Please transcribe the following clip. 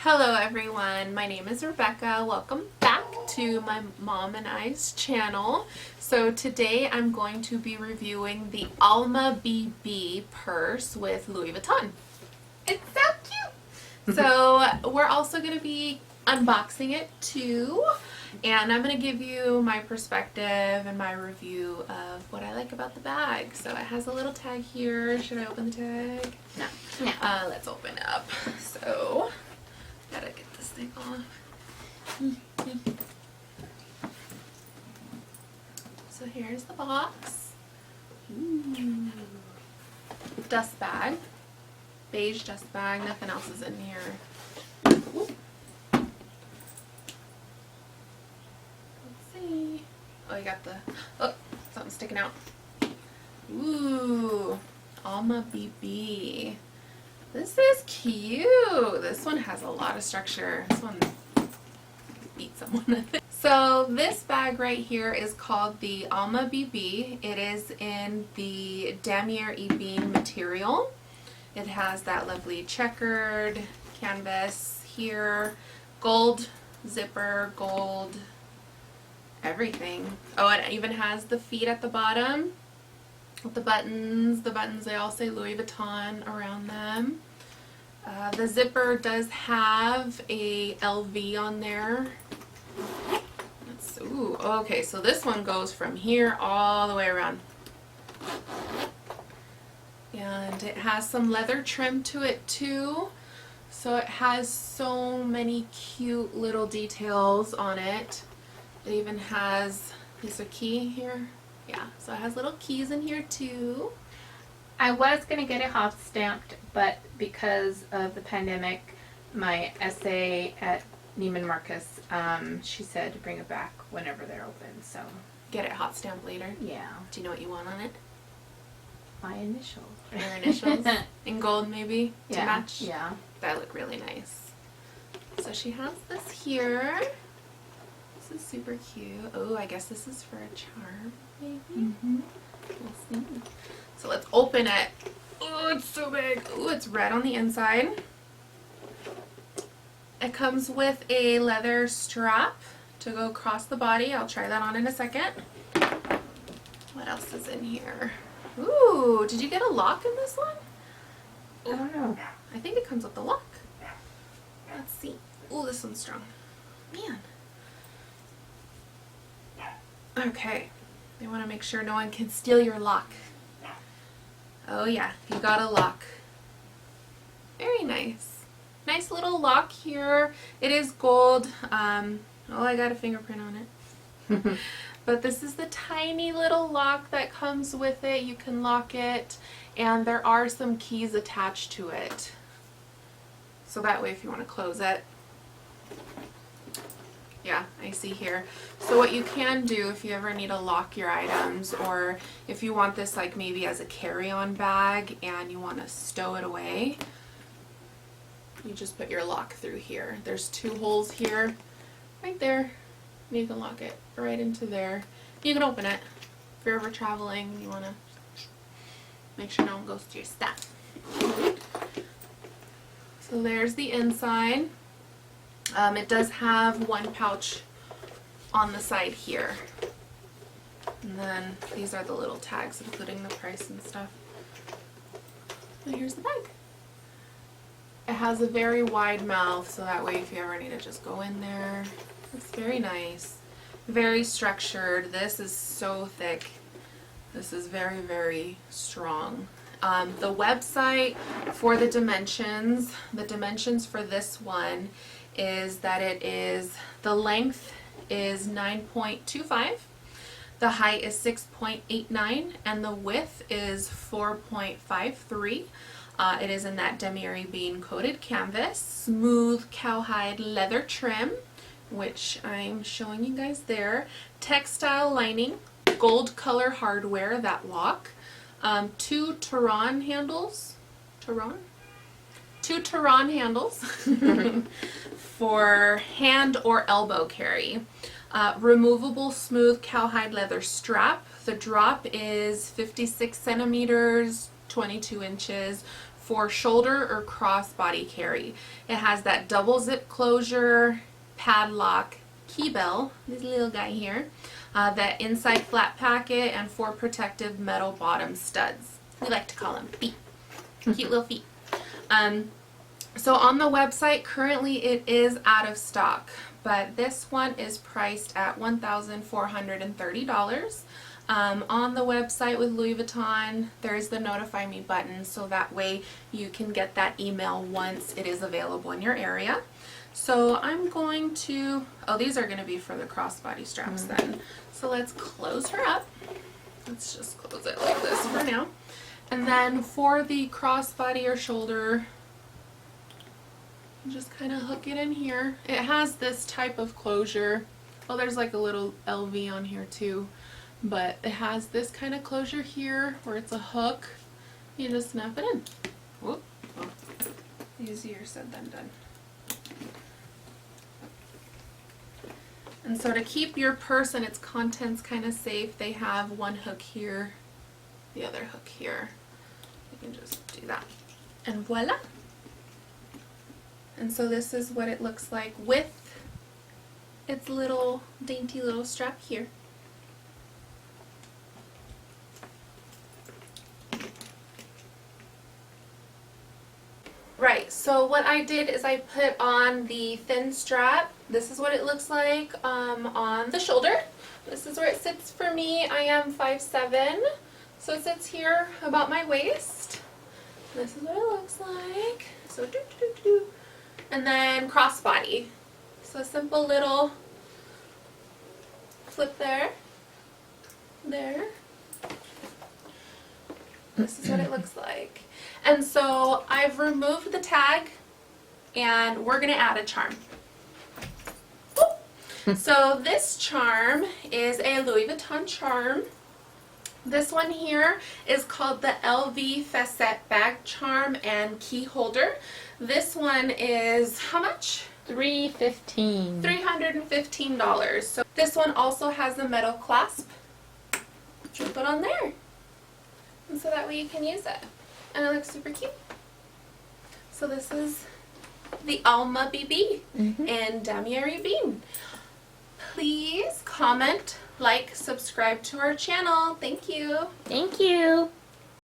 Hello everyone, my name is Rebecca. Welcome back to my mom and I's channel. So today I'm going to be reviewing the Alma BB purse with Louis Vuitton. It's so cute! So we're also going to be unboxing it too, and I'm going to give you my perspective and my review of what I like about the bag. So it has a little tag here. Should I open the tag? No. Let's open up. So gotta get this thing off. So here's the box. Ooh. Dust bag. Beige dust bag. Nothing else is in here. Ooh. Let's see. Oh, you got the... Oh, something's sticking out. Ooh. Alma BB. This is cute. This one has a lot of structure. This one beat someone. So this bag right here is called the Alma BB. It is in the damier ebene material. It has that lovely checkered canvas here, gold zipper, gold everything. Oh, it even has the feet at the bottom. With the buttons, they all say Louis Vuitton around them. The zipper does have a LV on there. Ooh, okay, so this one goes from here all the way around. And it has some leather trim to it too. So it has so many cute little details on it. It even has, is there a key here? Yeah, so it has little keys in here too. I was going to get it hot stamped, but because of the pandemic, my essay at Neiman Marcus, she said to bring it back whenever they're open, so. Get it hot stamped later? Yeah. Do you know what you want on it? My initials. Your initials? In gold maybe? To match? Yeah. That look really nice. So she has this here. This is super cute. Oh, I guess this is for a charm, maybe? Mm-hmm. We'll see. So let's open it. Oh, it's so big. Oh, it's red on the inside. It comes with a leather strap to go across the body. I'll try that on in a second. What else is in here? Ooh, did you get a lock in this one? I don't know. I think it comes with the lock. Let's see. Oh, this one's strong. Man. Okay, they want to make sure no one can steal your lock. Oh yeah, you got a lock. Very nice. Nice little lock here. It is gold. Oh, I got a fingerprint on it. But this is the tiny little lock that comes with it. You can lock it, and there are some keys attached to it. So that way if you want to close it. Yeah, I see here. So what you can do if you ever need to lock your items, or if you want this like maybe as a carry-on bag and you want to stow it away, you just put your lock through here. There's two holes here, right there. And you can lock it right into there. You can open it if you're ever traveling. You want to make sure no one goes to your stuff. So there's the inside. It does have one pouch on the side here. And then these are the little tags, including the price and stuff. And here's the bag. It has a very wide mouth, so that way if you ever need to just go in there. It's very nice. Very structured. This is so thick. This is very, very strong. The website for the dimensions for this one is that it is, the length is 9.25, the height is 6.89, and the width is 4.53. It is in that damier ebene coated canvas, smooth cowhide leather trim, which I'm showing you guys there, textile lining, gold color hardware, that lock, two Tehran handles, two Tehran handles for hand or elbow carry. Removable smooth cowhide leather strap. The drop is 56 centimeters, 22 inches, for shoulder or crossbody carry. It has that double zip closure, padlock, key bell, this little guy here, that inside flat packet, and 4 protective metal bottom studs. We like to call them feet. Cute little feet. So on the website, currently it is out of stock, but this one is priced at $1,430. On the website with Louis Vuitton, there's the notify me button, so that way you can get that email once it is available in your area. So I'm going to, oh, these are going to be for the crossbody straps then. So let's close her up. Let's just close it like this for now. And then for the crossbody or shoulder, just kind of hook it in here. It has this type of closure. Oh, there's like a little LV on here too. But it has this kind of closure here where it's a hook. You just snap it in. Whoop. Oh. Easier said than done. And so to keep your purse and its contents kind of safe, they have one hook here, the other hook here. You can just do that. And voila! And so this is what it looks like with its little dainty little strap here. Right, so what I did is I put on the thin strap. This is what it looks like on the shoulder. This is where it sits for me. I am 5'7", so it sits here about my waist. This is what it looks like. So and then crossbody. So a simple little flip there. There. This is what it looks like. And so I've removed the tag and we're going to add a charm. So this charm is a Louis Vuitton charm. This one here is called the LV Facette Bag Charm and Key Holder. This one is how much? $315. $315. So this one also has a metal clasp. Put it on there. And so that way you can use it. And it looks super cute. So this is the Alma BB in Damier Ravine. Please comment, like, subscribe to our channel. Thank you. Thank you.